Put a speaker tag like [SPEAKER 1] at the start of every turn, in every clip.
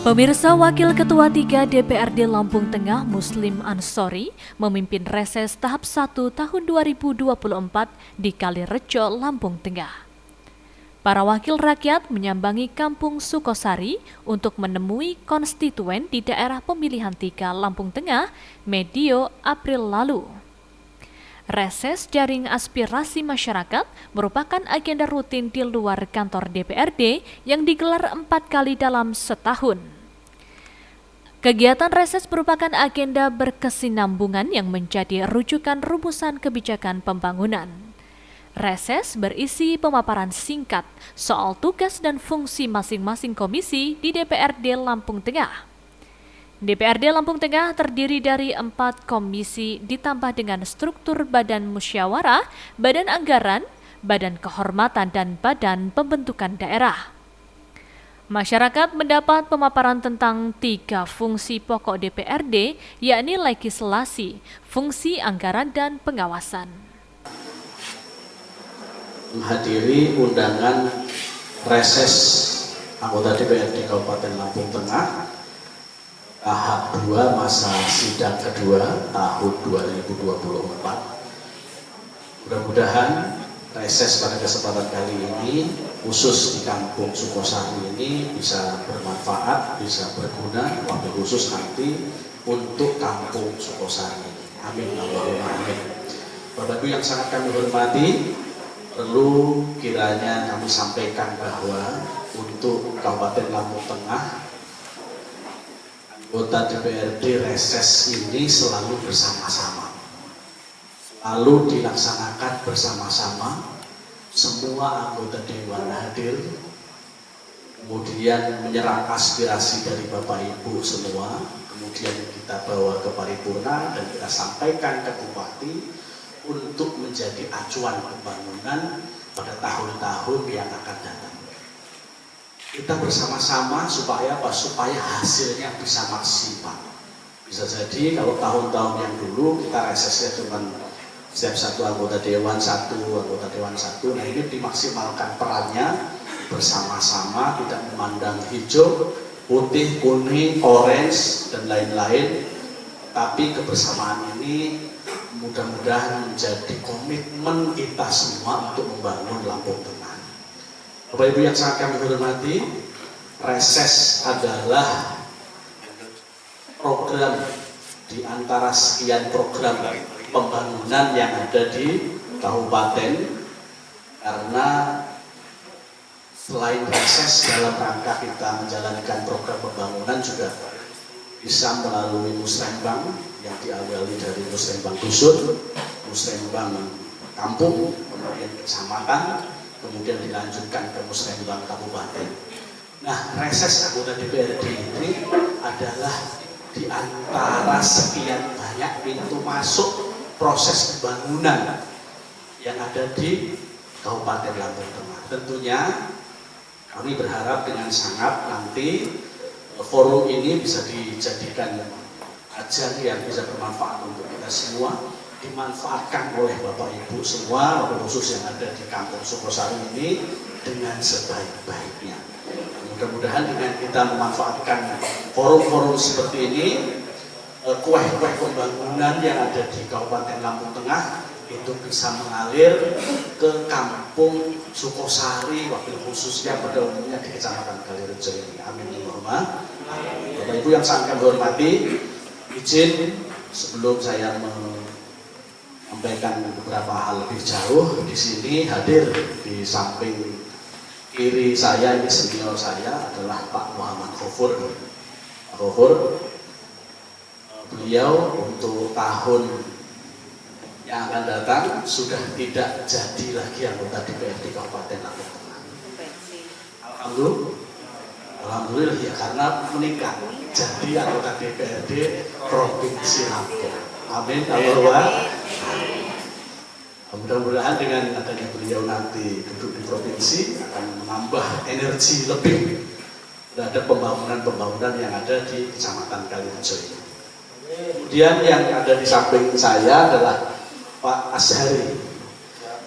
[SPEAKER 1] Pemirsa, Wakil Ketua 3 DPRD Lampung Tengah Muslim Ansori memimpin reses tahap 1 tahun 2024 di Kalirejo, Lampung Tengah. Para wakil rakyat menyambangi Kampung Sukosari untuk menemui konstituen di daerah pemilihan 3 Lampung Tengah medio April lalu. Reses jaring aspirasi masyarakat merupakan agenda rutin di luar kantor DPRD yang digelar 4 kali dalam setahun. Kegiatan reses merupakan agenda berkesinambungan yang menjadi rujukan rumusan kebijakan pembangunan. Reses berisi pemaparan singkat soal tugas dan fungsi masing-masing komisi di DPRD Lampung Tengah. DPRD Lampung Tengah terdiri dari 4 komisi ditambah dengan struktur Badan Musyawarah, Badan Anggaran, Badan Kehormatan, dan Badan Pembentukan Daerah. Masyarakat mendapat pemaparan tentang 3 fungsi pokok DPRD, yakni legislasi, fungsi anggaran, dan pengawasan.
[SPEAKER 2] Menghadiri undangan reses anggota DPRD Kabupaten Lampung Tengah tahap 2 masa sidang kedua tahun 2024. Mudah-mudahan reses pada kesempatan kali ini khusus di Kampung Sukosari ini bisa bermanfaat, bisa berguna, wabil khusus nanti untuk Kampung Sukosari. Amin, Allahumma amin. Bapak Ibu yang sangat kami hormati, perlu kiranya kami sampaikan bahwa untuk Kabupaten Lampung Tengah, anggota DPRD reses ini selalu bersama-sama, lalu dilaksanakan bersama-sama, semua anggota dewan hadir, kemudian menyerap aspirasi dari Bapak Ibu semua, kemudian kita bawa ke paripurna dan kita sampaikan ke Bupati untuk menjadi acuan pembangunan pada tahun-tahun yang akan datang. Kita bersama-sama supaya apa? Supaya hasilnya bisa maksimal. Bisa jadi kalau tahun-tahun yang dulu kita resesnya cuma setiap satu anggota dewan satu, nah ini dimaksimalkan perannya bersama-sama, tidak memandang hijau, putih, kuning, orange, dan lain-lain. Tapi kebersamaan ini mudah-mudahan menjadi komitmen kita semua untuk membangun Lampung Tengah. Bapak Ibu yang sangat kami hormati, reses adalah program di antara sekian program pembangunan yang ada di kabupaten, karena selain reses dalam rangka kita menjalankan program pembangunan juga bisa melalui musrembang yang diawali dari musrembang dusun, musrembang kampung, kemudian kecamatan, kemudian dilanjutkan ke musrembang kabupaten. Nah, reses anggota DPRD ini adalah di antara sekian banyak pintu masuk proses pembangunan yang ada di Kabupaten Lampung Tengah. Tentunya kami berharap dengan sangat nanti forum ini bisa dijadikan ajang yang bisa bermanfaat untuk kita semua, dimanfaatkan oleh Bapak Ibu semua, khusus yang ada di Kampung Sukosari ini dengan sebaik-baiknya. Mudah-mudahan dengan kita memanfaatkan forum-forum seperti ini, kue-kue pembangunan yang ada di Kabupaten Lampung Tengah itu bisa mengalir ke Kampung Sukosari, wabil khususnya pada umumnya di Kecamatan Kalirejo ini. Amin Allahumma. Bapak Ibu yang sangat kami hormati, izin sebelum saya menyampaikan beberapa hal lebih jauh, di sini hadir di samping kiri saya, ini senior saya adalah Pak Muhammad Khofur. Pak Khofur, beliau untuk tahun yang akan datang sudah tidak jadi lagi anggota DPRD Kabupaten Lampung Tengah. Alhamdulillah ya, karena meningkat jadi anggota DPRD Provinsi Lampung. Amin. Allahumma. Mudah-mudahan dengan adanya beliau nanti duduk di provinsi akan menambah energi lebih terhadap pembangunan-pembangunan yang ada di Kecamatan Kalirejo ini. Kemudian yang ada di samping saya adalah Pak Ashari.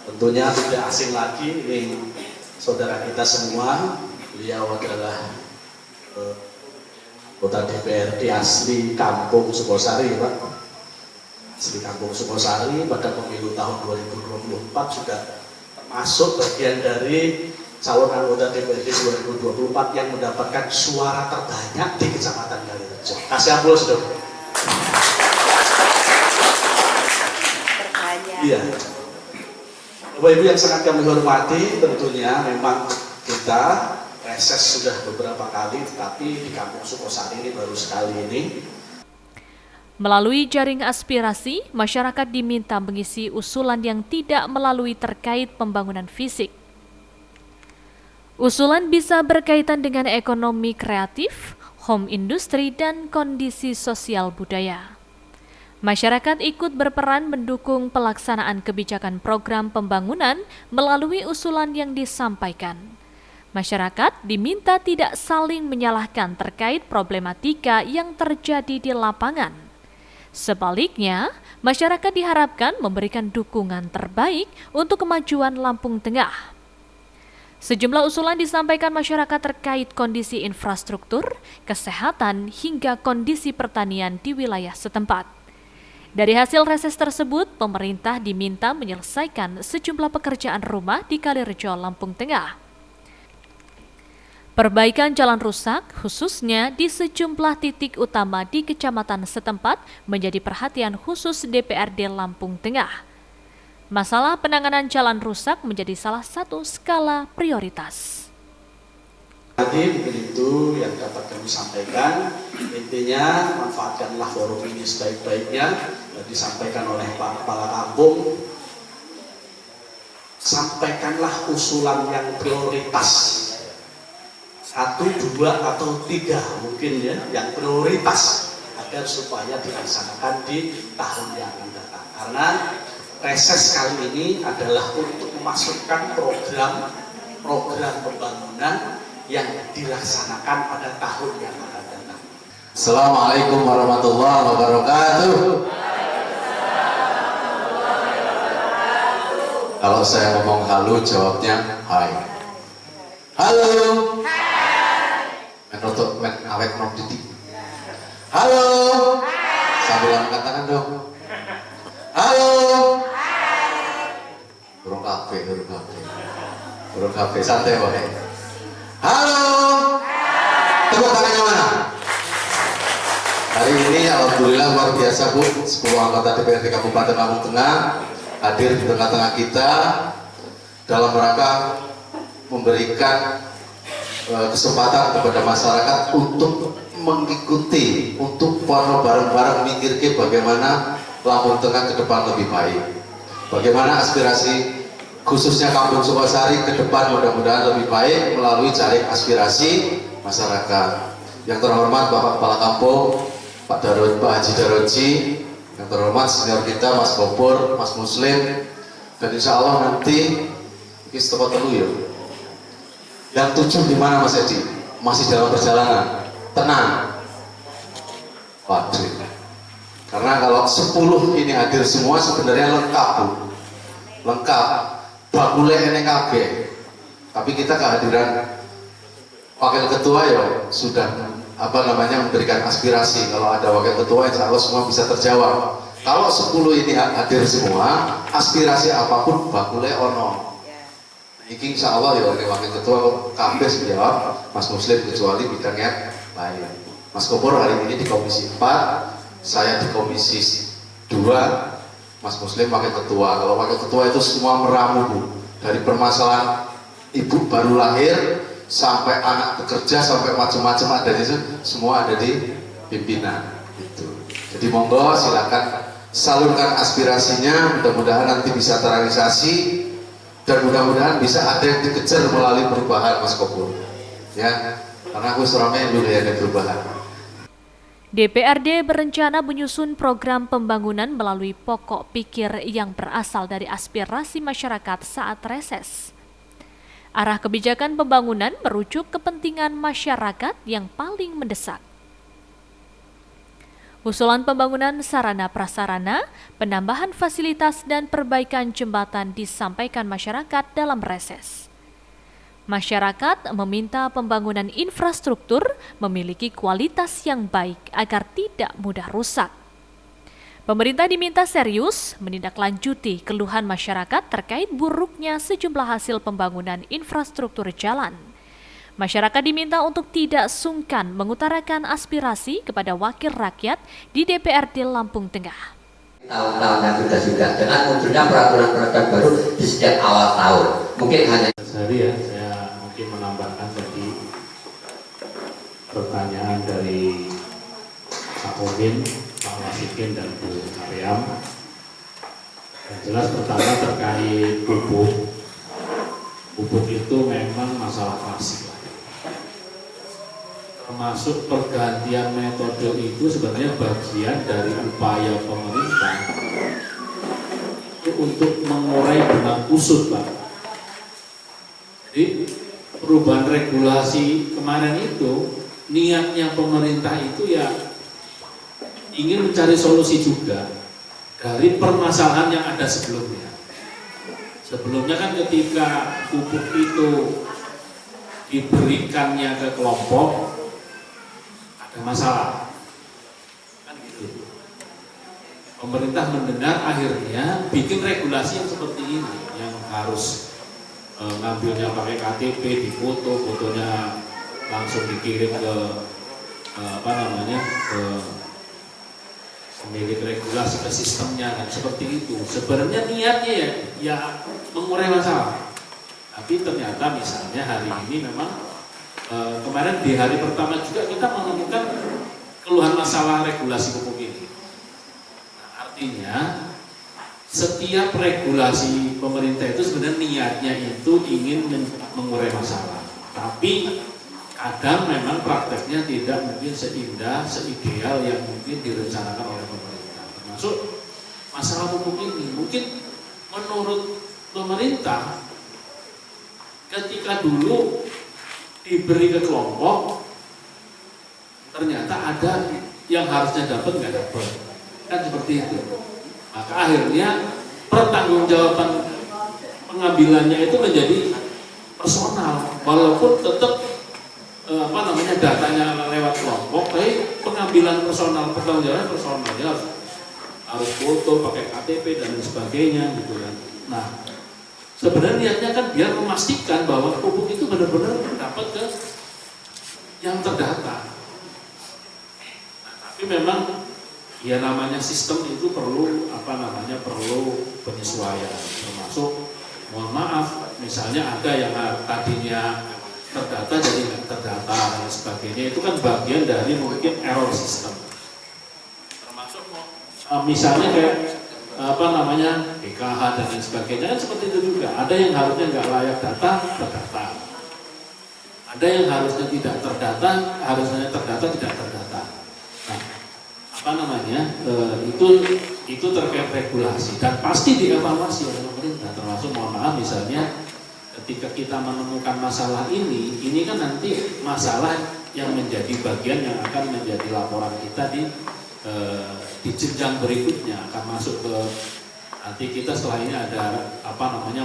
[SPEAKER 2] Tentunya tidak asing lagi, ini saudara kita semua. Beliau adalah Kota DPRD asli Kampung Sukosari, Pak. Asli Kampung Sukosari pada pemilu tahun 2024 juga masuk bagian dari calon anggota DPRD 2024 yang mendapatkan suara terbanyak di Kecamatan Kalirejo. Kasih aplaus dong. Iya. Bapak Ibu yang sangat kami hormati, tentunya memang kita reses sudah beberapa kali, tapi di Kampung Sukosari ini baru sekali ini.
[SPEAKER 1] Melalui jaring aspirasi, masyarakat diminta mengisi usulan yang tidak melalui terkait pembangunan fisik. Usulan bisa berkaitan dengan ekonomi kreatif, home industri, dan kondisi sosial budaya. Masyarakat ikut berperan mendukung pelaksanaan kebijakan program pembangunan melalui usulan yang disampaikan. Masyarakat diminta tidak saling menyalahkan terkait problematika yang terjadi di lapangan. Sebaliknya, masyarakat diharapkan memberikan dukungan terbaik untuk kemajuan Lampung Tengah. Sejumlah usulan disampaikan masyarakat terkait kondisi infrastruktur, kesehatan, hingga kondisi pertanian di wilayah setempat. Dari hasil reses tersebut, pemerintah diminta menyelesaikan sejumlah pekerjaan rumah di Kalirejo, Lampung Tengah. Perbaikan jalan rusak, khususnya di sejumlah titik utama di kecamatan setempat, menjadi perhatian khusus DPRD Lampung Tengah. Masalah penanganan jalan rusak menjadi salah satu skala prioritas.
[SPEAKER 2] Tadi mungkin itu yang dapat kami sampaikan. Intinya, manfaatkanlah forum ini sebaik-baiknya. Disampaikan oleh Pak Kepala Kampung. Sampaikanlah usulan yang prioritas. 1, 2, atau 3 mungkin ya, yang prioritas agar supaya dilaksanakan di tahun yang akan datang. Karena reses kali ini adalah untuk memasukkan program pembangunan yang dilaksanakan pada tahun yang akan datang.
[SPEAKER 3] Assalamualaikum warahmatullahi wabarakatuh. Kalau saya ngomong halo, jawabnya hai. Halo. Menutup awek nom didik. Halo. Sambil angkat tangan dong. Halo. Burung kafe, santai boleh. Halo. Tepuk tangannya mana? Hari ini alhamdulillah luar biasa Bu, 10 anggota DPRD Kabupaten Lampung Tengah hadir di tengah-tengah kita dalam rangka memberikan kesempatan kepada masyarakat untuk mengikuti, untuk bareng-bareng mikir bagaimana Lampung Tengah ke depan lebih baik, bagaimana aspirasi khususnya Kampung Sukosari ke depan mudah-mudahan lebih baik melalui jaring aspirasi masyarakat. Yang terhormat Bapak Kepala Kampung, Pak Haji Daroji, yang terhormat senior kita Mas Bopur, Mas Muslim, dan insya Allah nanti kita telu ya. Yang 7 di mana Mas Edi? Masih dalam perjalanan. Tenang. Waduh. Karena kalau 10 ini hadir semua sebenarnya lengkap Bu. Lengkap. Bakule ini kabeh. Tapi kita kehadiran wakil ketua ya sudah memberikan aspirasi. Kalau ada wakil ketua insya Allah semua bisa terjawab. Kalau 10 ini hadir semua, aspirasi apapun bakule ono. Iki insya Allah ya oleh wakil ketua kabeh menjawab, Mas Muslim kecuali bidangnya lain. Mas Kopor hari ini di komisi 4, saya di komisi 2, Mas Muslim wakil ketua. Kalau wakil ketua itu semua meramu Bu, dari permasalahan ibu baru lahir sampai anak bekerja sampai macam-macam ada di semua ada di pimpinan. Gitu. Jadi monggo silakan salurkan aspirasinya, mudah-mudahan nanti bisa terrealisasi. Dan mudah-mudahan bisa ada yang dikejar melalui perubahan Mas Kopur ya, karena aku seramai dulu ya ada perubahan.
[SPEAKER 1] DPRD berencana menyusun program pembangunan melalui pokok pikir yang berasal dari aspirasi masyarakat saat reses. Arah kebijakan pembangunan merujuk kepentingan masyarakat yang paling mendesak. Usulan pembangunan sarana prasarana, penambahan fasilitas dan perbaikan jembatan disampaikan masyarakat dalam reses. Masyarakat meminta pembangunan infrastruktur memiliki kualitas yang baik agar tidak mudah rusak. Pemerintah diminta serius menindaklanjuti keluhan masyarakat terkait buruknya sejumlah hasil pembangunan infrastruktur jalan. Masyarakat diminta untuk tidak sungkan mengutarakan aspirasi kepada wakil rakyat di DPRD Lampung Tengah.
[SPEAKER 4] Tahun-tahunnya sudah dengan munculnya peraturan-peraturan baru di setiap awal tahun. Mungkin hanya
[SPEAKER 2] saya mungkin menambahkan tadi pertanyaan dari Pak Omin, Pak Wasikin, dan Bu Maryam. Yang jelas pertama terkait pupuk. Pupuk itu memang masalah klasik, termasuk pergantian metode itu sebenarnya bagian dari upaya pemerintah untuk mengurai benang kusut, Pak. Jadi perubahan regulasi kemarin itu niatnya pemerintah itu ya ingin mencari solusi juga dari permasalahan yang ada sebelumnya. Sebelumnya kan ketika pupuk itu diberikannya ke kelompok ada masalah, kan gitu. Pemerintah mendengar akhirnya bikin regulasi yang seperti ini, yang harus ngambilnya pakai KTP, difoto, fotonya langsung dikirim ke ke pemilik regulasi, ke sistemnya, dan seperti itu. Sebenarnya niatnya ya mengurai masalah, tapi ternyata misalnya hari ini memang kemarin di hari pertama juga kita menemukan keluhan masalah regulasi pupuk ini. Nah, artinya setiap regulasi pemerintah itu sebenarnya niatnya itu ingin mengurai masalah, tapi kadang memang prakteknya tidak mungkin seindah, seideal yang mungkin direncanakan oleh pemerintah. Termasuk masalah pupuk ini, mungkin menurut pemerintah ketika dulu diberi ke kelompok, ternyata ada yang harusnya dapat nggak dapat, kan seperti itu. Maka akhirnya pertanggungjawaban pengambilannya itu menjadi personal, walaupun tetap datanya lewat kelompok, tapi pengambilan personal, pertanggungjawaban personal, ya harus foto, pakai KTP dan lain sebagainya gitu kan. Nah, sebenarnya niatnya kan biar memastikan bahwa pupuk itu benar-benar dapat ke yang terdata. Nah, tapi memang ya namanya sistem itu perlu perlu penyesuaian, termasuk mohon maaf misalnya ada yang tadinya terdata jadi nggak terdata dan sebagainya, itu kan bagian dari mungkin error sistem, termasuk misalnya kayak PKH dan lain sebagainya kan seperti itu juga. Ada yang harusnya nggak layak data terdata, ada yang harusnya tidak terdata, harusnya terdata tidak terdata. Nah, itu terkait regulasi dan pasti dievaluasi oleh pemerintah, termasuk mohon maaf misalnya ketika kita menemukan masalah ini kan nanti masalah yang menjadi bagian yang akan menjadi laporan kita di jenjang berikutnya, akan masuk ke nanti kita setelah ini ada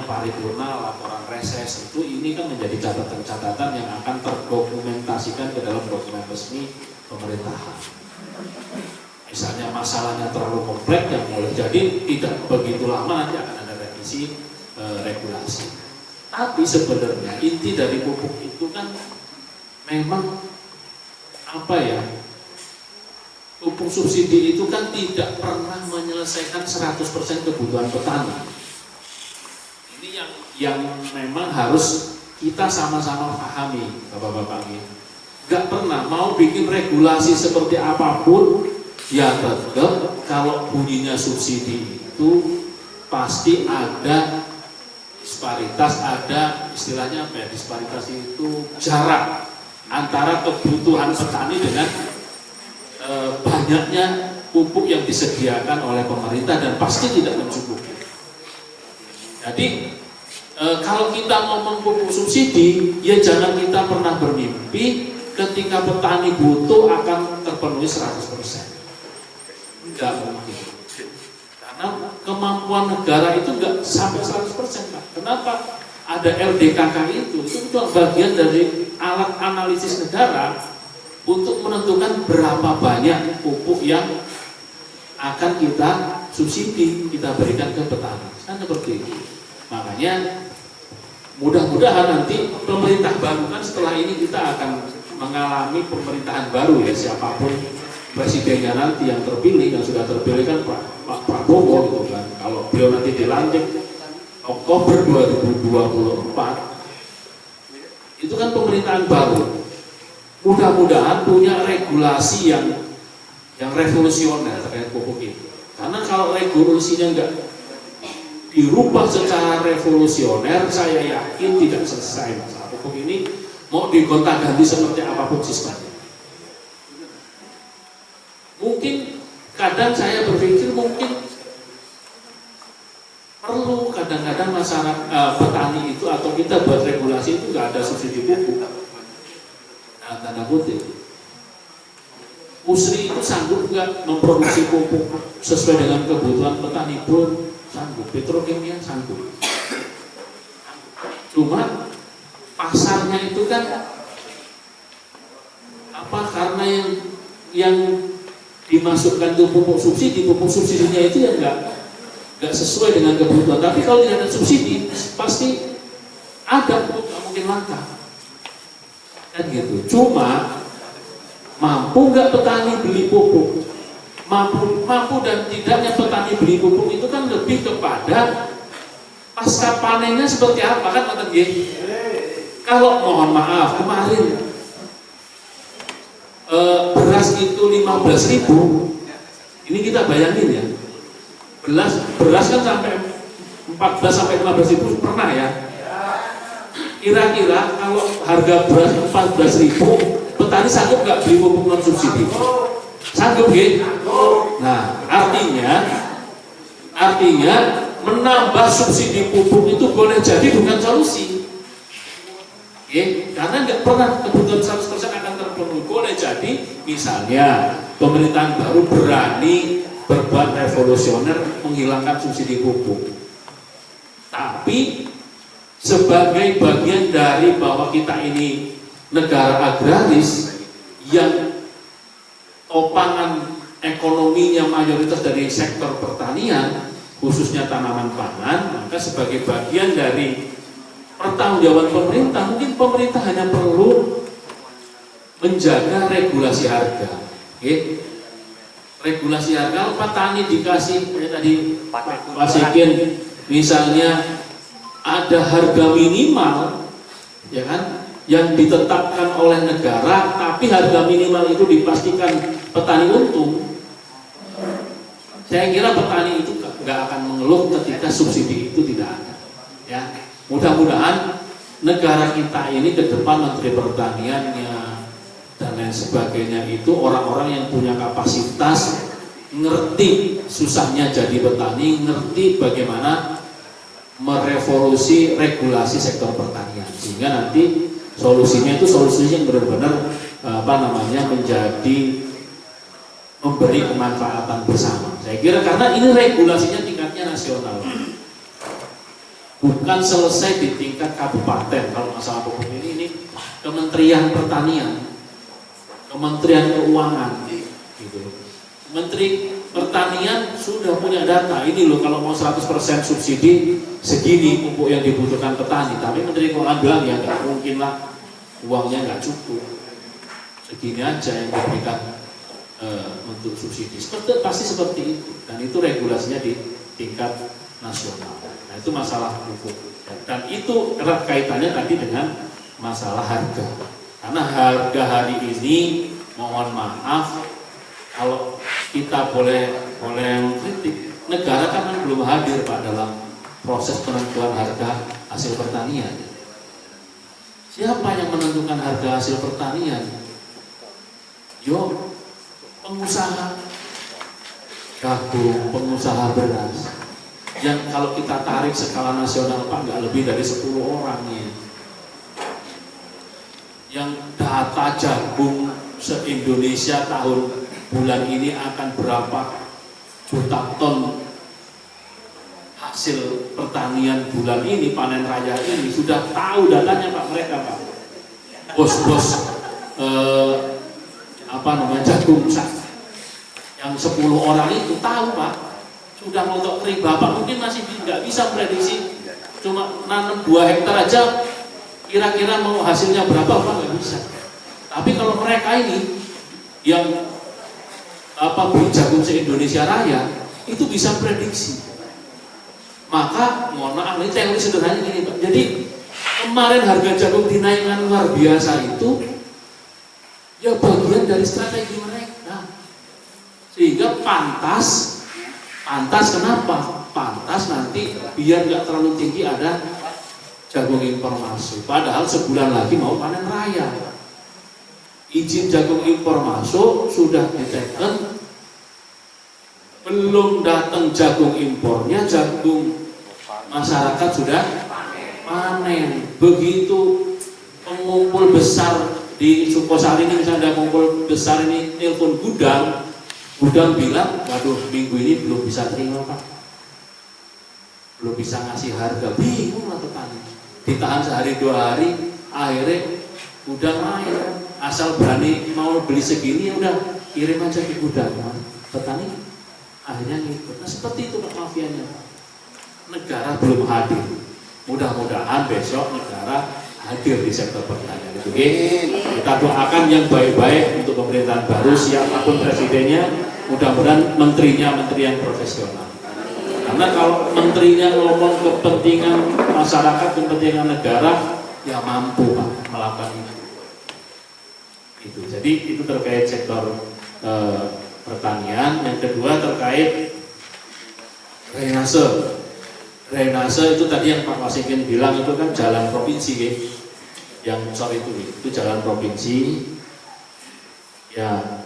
[SPEAKER 2] paripurna, laporan reses, itu ini kan menjadi catatan-catatan yang akan terdokumentasikan ke dalam dokumen resmi pemerintahan. Misalnya masalahnya terlalu kompleks yang boleh jadi tidak begitu lama nanti akan ada revisi regulasi. Tapi sebenarnya inti dari pupuk itu kan memang pupuk subsidi itu kan tidak pernah menyelesaikan 100% kebutuhan petani. Ini yang memang harus kita sama-sama pahami, Bapak-bapak ini. Gak pernah mau bikin regulasi seperti apapun, ya tetap kalau bunyinya subsidi itu pasti ada disparitas, ada istilahnya disparitas itu jarak antara kebutuhan petani dengan banyaknya pupuk yang disediakan oleh pemerintah dan pasti tidak mencukupi. Jadi kalau kita ngomong pupuk subsidi, ya jangan kita pernah bermimpi ketika petani butuh akan terpenuhi 100%. Enggak mungkin. Karena kemampuan negara itu enggak sampai 100%, Pak. Kenapa?
[SPEAKER 5] ada RDKK itu bagian dari alat analisis negara untuk menentukan berapa banyak pupuk yang akan kita subsidi, kita berikan ke petani. Kan seperti itu. Makanya mudah-mudahan nanti pemerintah baru, kan setelah ini kita akan mengalami pemerintahan baru ya, siapapun presidennya nanti yang terpilih, yang sudah terpilih kan Pak Prabowo gitu kan. Kalau beliau nanti dilantik Oktober 2024, itu kan pemerintahan baru. Mudah-mudahan punya regulasi yang revolusioner terkait pupuk itu. Karena kalau regulasinya enggak dirubah secara revolusioner, saya yakin tidak selesai masalah pupuk ini. Mau digonta-ganti seperti apapun sistemnya. Mungkin kadang saya berpikir mungkin perlu kadang-kadang masyarakat petani itu atau kita buat regulasi itu nggak ada subsidi pupuk. Nah, tanda kutip. Usri itu sanggup nggak memproduksi pupuk sesuai dengan kebutuhan petani pun sanggup, petrokimia sanggup. Cuma pasarnya itu kan apa, karena yang dimasukkan itu pupuk subsidinya itu ya nggak sesuai dengan kebutuhan. Tapi kalau tidak ada subsidi pasti ada pupuk, nggak mungkin langka kan gitu. Cuma mampu nggak petani beli pupuk, mampu dan tidaknya petani beli pupuk itu kan lebih kepada pasca panennya seperti apa kan, kata dia. Kalau mohon maaf kemarin beras itu 15.000, ini kita bayangin ya, beras kan sampai 14-15.000 pernah ya. Kira-kira kalau harga beras 14.000, petani sanggup nggak beli pupuk non subsidi? Sanggup ya? Nah, artinya menambah subsidi pupuk itu boleh jadi bukan solusi. Karena nggak pernah kebutuhan 100% akan terpenuhi. Boleh jadi misalnya pemerintahan baru berani berbuat revolusioner menghilangkan subsidi pupuk, tapi sebagai bagian dari bahwa kita ini negara agraris yang topangan ekonominya mayoritas dari sektor pertanian, khususnya tanaman pangan, maka sebagai bagian dari pertanggungjawaban pemerintah, mungkin pemerintah hanya perlu menjaga regulasi harga. Regulasi harga, petani dikasih tadi Pak Sikin, misalnya ada harga minimal, ya kan, yang ditetapkan oleh negara, tapi harga minimal itu dipastikan petani untung. Saya kira petani itu nggak akan mengeluh ketika subsidi itu tidak ada. Ya. Mudah-mudahan negara kita ini ke depan Menteri Pertaniannya dan lain sebagainya itu orang-orang yang punya kapasitas, ngerti susahnya jadi petani, ngerti bagaimana merevolusi regulasi sektor pertanian, sehingga nanti solusinya itu solusi yang benar-benar menjadi memberi kemanfaatan bersama. Saya kira karena ini regulasinya tingkatnya nasional, bukan selesai di tingkat kabupaten. Kalau masalah pupuk ini Kementerian Pertanian, Kementerian Keuangan, gitu. Menteri Pertanian sudah punya data, ini loh kalau mau 100% subsidi segini pupuk yang dibutuhkan petani. Tapi Menteri Keuangan bilang ya nggak mungkin lah, uangnya nggak cukup, segini aja yang diberikan untuk subsidi. Pasti seperti itu, dan itu regulasinya di tingkat nasional. Nah itu masalah pupuk, dan itu erat kaitannya tadi dengan masalah harga. Karena harga hari ini, mohon maaf, kalau kita boleh mengkritik, negara kan belum hadir Pak dalam proses penentuan harga hasil pertanian. Siapa yang menentukan harga hasil pertanian? Yo, pengusaha jagung, pengusaha beras. Yang kalau kita tarik skala nasional Pak, nggak lebih dari 10 orang ya. Yang data jagung se-Indonesia bulan ini akan berapa juta ton hasil pertanian bulan ini, panen raya ini sudah tahu datanya Pak, mereka Pak. Bos-bos jagung yang 10 orang itu tahu Pak, sudah ngotok kering. Bapak mungkin masih nggak bisa prediksi, cuma nanam 2 hektar aja kira-kira mau hasilnya berapa Pak, nggak bisa. Tapi kalau mereka ini yang beli jagung se-Indonesia Raya itu bisa prediksi. Maka mohon maaf, ini teori sederhana gini Pak. Jadi kemarin harga jagung dinaikkan luar biasa itu ya bagian dari strategi mereka. Sehingga pantas kenapa? Pantas nanti biar nggak terlalu tinggi ada jagung impor masuk. Padahal sebulan lagi mau panen raya. Izin jagung impor masuk sudah diteken, belum datang jagung impornya, jagung masyarakat sudah panen. Begitu pengumpul besar di Sukosari ini, misalnya ada pengumpul besar ini telepon gudang bilang, waduh minggu ini belum bisa terima Pak, belum bisa ngasih harga. Bingung lah petani, ditahan sehari 2 hari, akhirnya udah main, asal berani mau beli segini ya udah kirim aja ke gudang. Petani akhirnya ngikut. Nah seperti itu Pak mafianya Pak. Negara belum hadir, mudah-mudahan besok negara hadir di sektor pertanian itu. Kita doakan yang baik-baik untuk pemerintahan baru, siapapun presidennya, mudah-mudahan menterinya menteri yang profesional. Karena kalau menterinya ngomong kepentingan masyarakat, kepentingan negara, ya mampu Pak melakukan itu. Jadi itu terkait sektor pertanian. Yang kedua terkait drainase. Drainase itu tadi yang Pak Wasikin bilang itu kan jalan provinsi yang itu jalan provinsi. Ya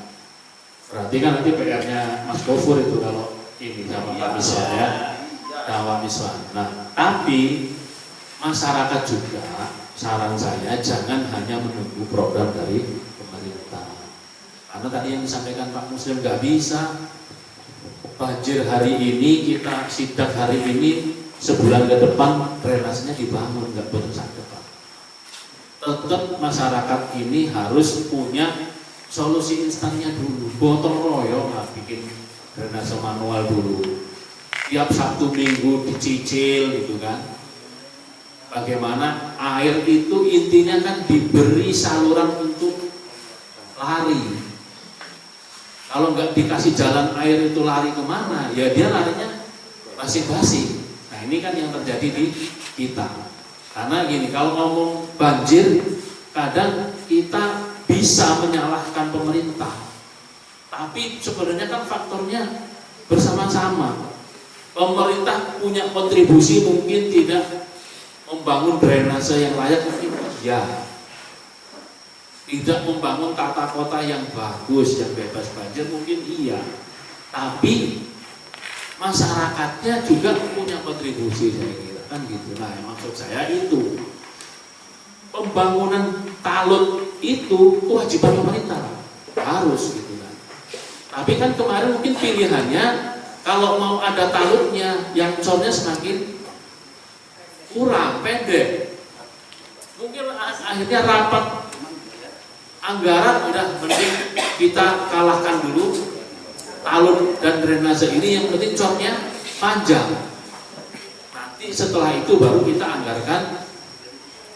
[SPEAKER 5] berarti kan nanti PR-nya Mas Gofur itu kalau ini sama Pak Miswan ya, Pak Miswan. Nah tapi masyarakat juga, saran saya jangan hanya menunggu program dari pemerintah. Karena tadi yang disampaikan Pak Muslim nggak bisa. Banjir hari ini, kita sidak hari ini, sebulan ke depan drainasenya dibangun, nggak berusaha depan. Tetap masyarakat ini harus punya solusi instannya dulu. Gotong royong lah bikin drainase manual dulu. Tiap Sabtu Minggu dicicil gitu kan. Bagaimana air itu intinya kan diberi saluran untuk lari. Kalau nggak dikasih jalan air itu lari kemana? Ya dia larinya basi-basi. Nah ini kan yang terjadi di kita. Karena gini, kalau ngomong banjir, kadang kita bisa menyalahkan pemerintah. Tapi sebenarnya kan faktornya bersama-sama. Pemerintah punya kontribusi, mungkin tidak membangun drainase yang layak, mungkin ya. Tidak membangun tata kota yang bagus, yang bebas banjir, mungkin iya. Tapi masyarakatnya juga punya kontribusi, saya kira kan gitu. Nah maksud saya itu pembangunan talut itu kewajiban pemerintah, harus gitu kan. Tapi kan kemarin mungkin pilihannya kalau mau ada talutnya yang cornya semakin kurang, pendek. Mungkin akhirnya rapat anggaran udah mending kita kalahkan dulu talut dan drainase ini, yang penting cornya panjang. Nanti setelah itu baru kita anggarkan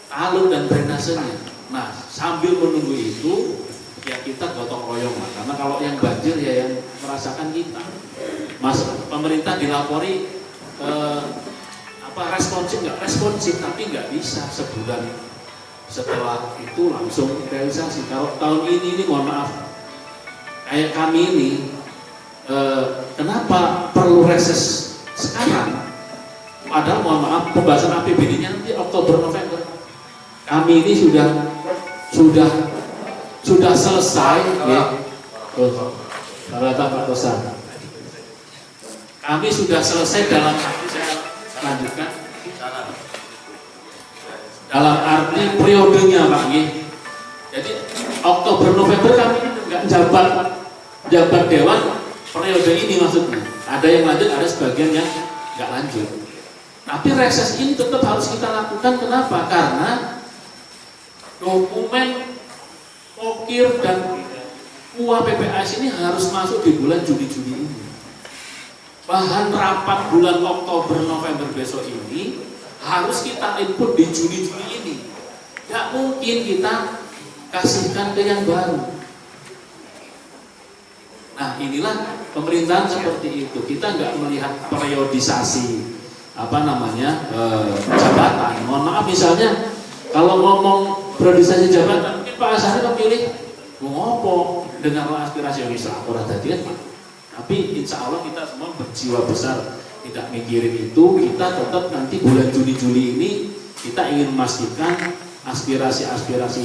[SPEAKER 5] talut dan drainasenya. Nah sambil menunggu itu ya kita gotong royong lah, karena kalau yang banjir ya yang merasakan kita. Mas pemerintah dilapori responsif nggak responsif, tapi nggak bisa sebulan setelah itu langsung realisasi. Kalau tahun ini mohon maaf, kayak kami ini kenapa perlu reses sekarang? Padahal mohon maaf pembahasan APBD-nya nanti Oktober November. Kami ini sudah selesai ya. Pak Tosa. Kami sudah selesai dalam arti, saya lanjutkan, dalam arti periodenya Pak Nggih. Jadi Oktober November kami nggak jabat dewan periode ini maksudnya. Ada yang lanjut, ada sebagian yang nggak lanjut. Tapi reses ini tetap harus kita lakukan. Kenapa? Karena dokumen pokir dan KUA PPAS ini harus masuk di bulan Juni-Juli ini. Bahan rapat bulan Oktober November besok ini harus kita input di Juni-Juli ini. Tidak mungkin kita kasihkan ke yang baru. Nah, inilah pemerintahan seperti itu. Kita nggak melihat periodisasi jabatan. Mohon maaf, misalnya kalau ngomong periodisasi jabatan, mungkin Pak Asari memilih ngopo dengan aspirasi yang bisa akurat tadi kan. Tapi insya Allah kita semua berjiwa besar tidak mikirin itu. Kita tetap nanti bulan Juni-Juli ini kita ingin memastikan aspirasi-aspirasi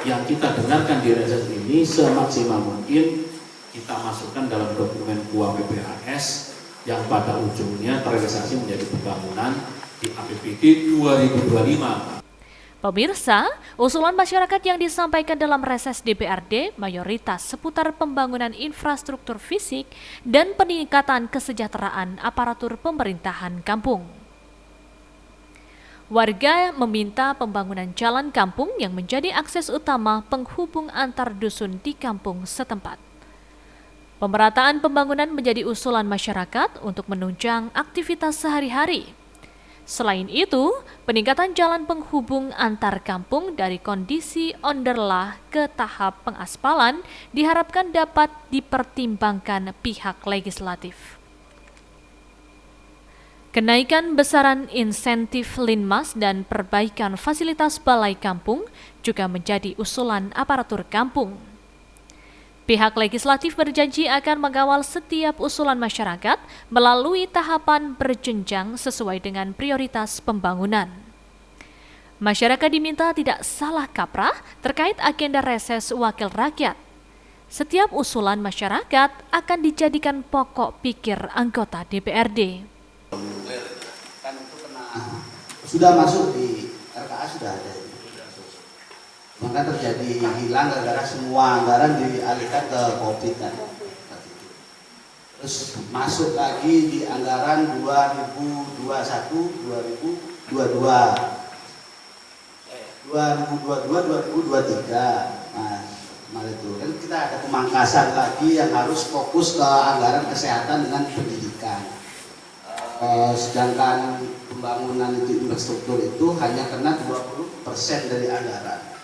[SPEAKER 5] yang kita dengarkan di reses ini semaksimal mungkin kita masukkan dalam dokumen KUA PPAS yang pada ujungnya terrealisasi menjadi pembangunan di APBD 2025.
[SPEAKER 1] Pemirsa, usulan masyarakat yang disampaikan dalam reses DPRD mayoritas seputar pembangunan infrastruktur fisik dan peningkatan kesejahteraan aparatur pemerintahan kampung. Warga meminta pembangunan jalan kampung yang menjadi akses utama penghubung antar dusun di kampung setempat. Pemerataan pembangunan menjadi usulan masyarakat untuk menunjang aktivitas sehari-hari. Selain itu, peningkatan jalan penghubung antar kampung dari kondisi onderlah ke tahap pengaspalan diharapkan dapat dipertimbangkan pihak legislatif. Kenaikan besaran insentif Linmas dan perbaikan fasilitas balai kampung juga menjadi usulan aparatur kampung. Pihak legislatif berjanji akan mengawal setiap usulan masyarakat melalui tahapan berjenjang sesuai dengan prioritas pembangunan. Masyarakat diminta tidak salah kaprah terkait agenda reses wakil rakyat. Setiap usulan masyarakat akan dijadikan pokok pikir anggota DPRD.
[SPEAKER 2] Kan itu sudah masuk di RKA, sudah ada. Maka terjadi hilang gara-gara semua anggaran dialihkan ke COVID kan. Terus masuk lagi di anggaran 2021-2022. 2022-2023. Nah, itu kan kita ada pemangkasan lagi yang harus fokus ke anggaran kesehatan dengan pendidikan. Sedangkan pembangunan itu infrastruktur itu hanya kena 20% dari anggaran.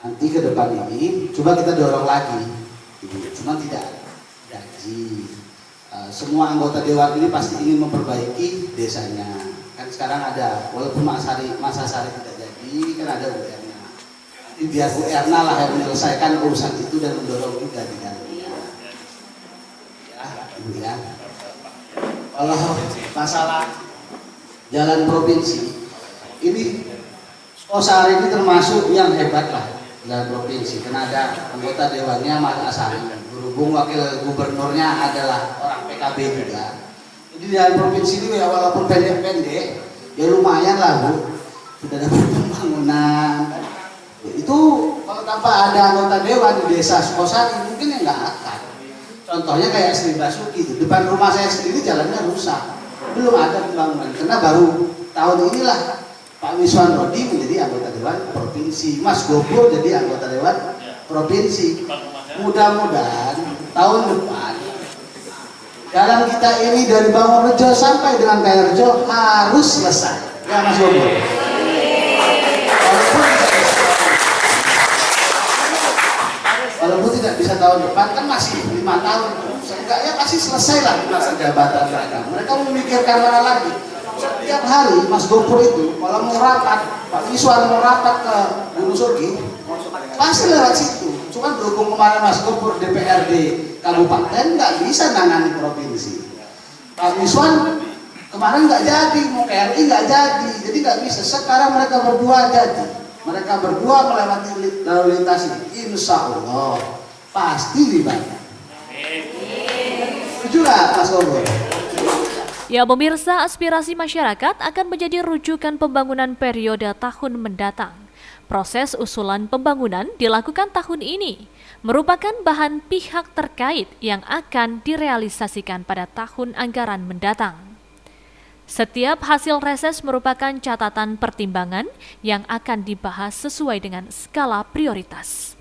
[SPEAKER 2] Nanti ke depan ini coba kita dorong lagi, cuma tidak gaji. Semua anggota dewan ini pasti ingin memperbaiki desanya. Kan sekarang ada, walaupun masa sari tidak jadi, kan ada UR-nya. Nanti biar UR-nya lah yang menyelesaikan urusan itu dan mendorong juga di dalamnya. Ya. Kalau masalah jalan provinsi, ini Osari ini termasuk yang hebat lah. Jalan provinsi, karena ada anggota dewannya Mas Asari, berhubung wakil gubernurnya adalah orang PKB juga. Jadi jalan provinsi ini ya walaupun pendek-pendek, ya lumayan lah Bu, sudah ada pembangunan. Itu kalau tanpa ada anggota dewan di desa Sukosari mungkin ya nggak akan. Contohnya kayak Sri Basuki itu, depan rumah saya sendiri jalannya rusak, belum ada pembangunan, karena baru tahun inilah Pak Miswan Rodi menjadi anggota Dewan Provinsi, Mas Gopur jadi anggota Dewan Provinsi. Mudah-mudahan tahun depan jalan kita ini dari Bangunrejo sampai dengan Kayarjo harus selesai. Ya Mas Gopur. Walaupun tidak bisa tahun depan, kan masih 5 tahun. Seenggaknya pasti selesai lah masa jabatan mereka. Mereka memikirkan mana lagi. Setiap hari Mas Gopur itu kalau mau rapat, Pak Miswan mau rapat ke Gunung Surgi, pasti lewat situ. Cuma berhubung kemarin Mas Gopur DPRD kabupaten nggak bisa nangani provinsi. Pak Miswan kemarin nggak jadi, mau KRI nggak jadi nggak bisa. Sekarang mereka berdua jadi, mereka berdua melewati lalu lintas ini. Insya Allah pasti dibantu. Setuju nggak Mas Gopur?
[SPEAKER 1] Ya pemirsa, aspirasi masyarakat akan menjadi rujukan pembangunan periode tahun mendatang. Proses usulan pembangunan dilakukan tahun ini, merupakan bahan pihak terkait yang akan direalisasikan pada tahun anggaran mendatang. Setiap hasil reses merupakan catatan pertimbangan yang akan dibahas sesuai dengan skala prioritas.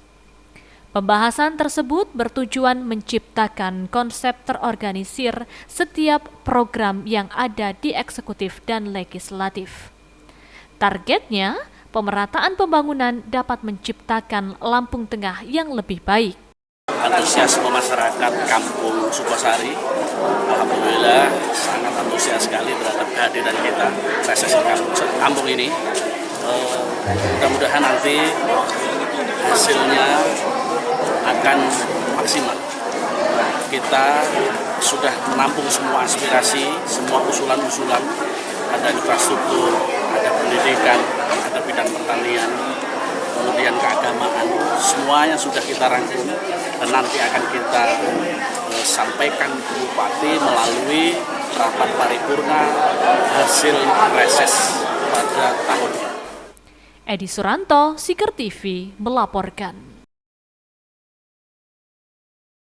[SPEAKER 1] Pembahasan tersebut bertujuan menciptakan konsep terorganisir setiap program yang ada di eksekutif dan legislatif. Targetnya, pemerataan pembangunan dapat menciptakan Lampung Tengah yang lebih baik.
[SPEAKER 6] Antusiasme masyarakat Kampung Sukosari, alhamdulillah sangat antusias sekali terhadap kehadiran kita reses kampung ini. Mudah-mudahan nanti hasilnya akan maksimal. Kita sudah menampung semua aspirasi, semua usulan-usulan, ada infrastruktur, ada pendidikan, ada bidang pertanian, kemudian keagamaan, semuanya sudah kita rangkum dan nanti akan kita sampaikan ke Bupati melalui rapat paripurna hasil reses pada tahun ini.
[SPEAKER 1] Edi Suranto, Siker TV, melaporkan.